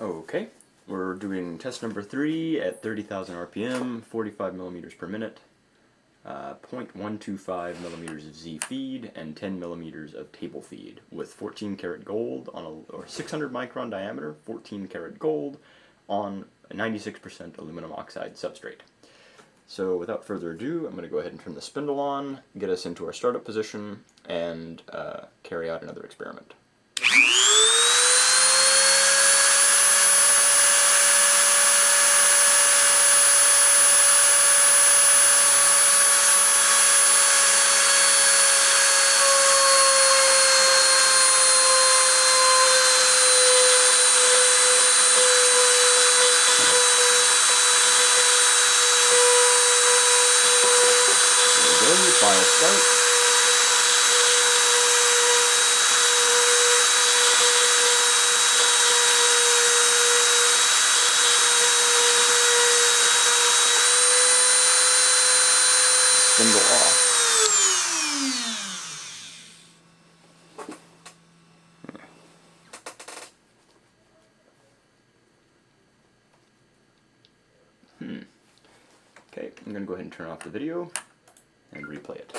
Okay, we're doing test number 3 at 30,000 RPM, 45 millimeters per minute, 0.125 millimeters of Z feed, and 10 millimeters of table feed with 14 karat gold on or 600 micron diameter, 14 karat gold on a 96% aluminum oxide substrate. So without further ado, I'm going to go ahead and turn the spindle on, get us into our startup position, and carry out another experiment. Final start. Spindle off. Okay, I'm going to go ahead and turn off the video and replay it.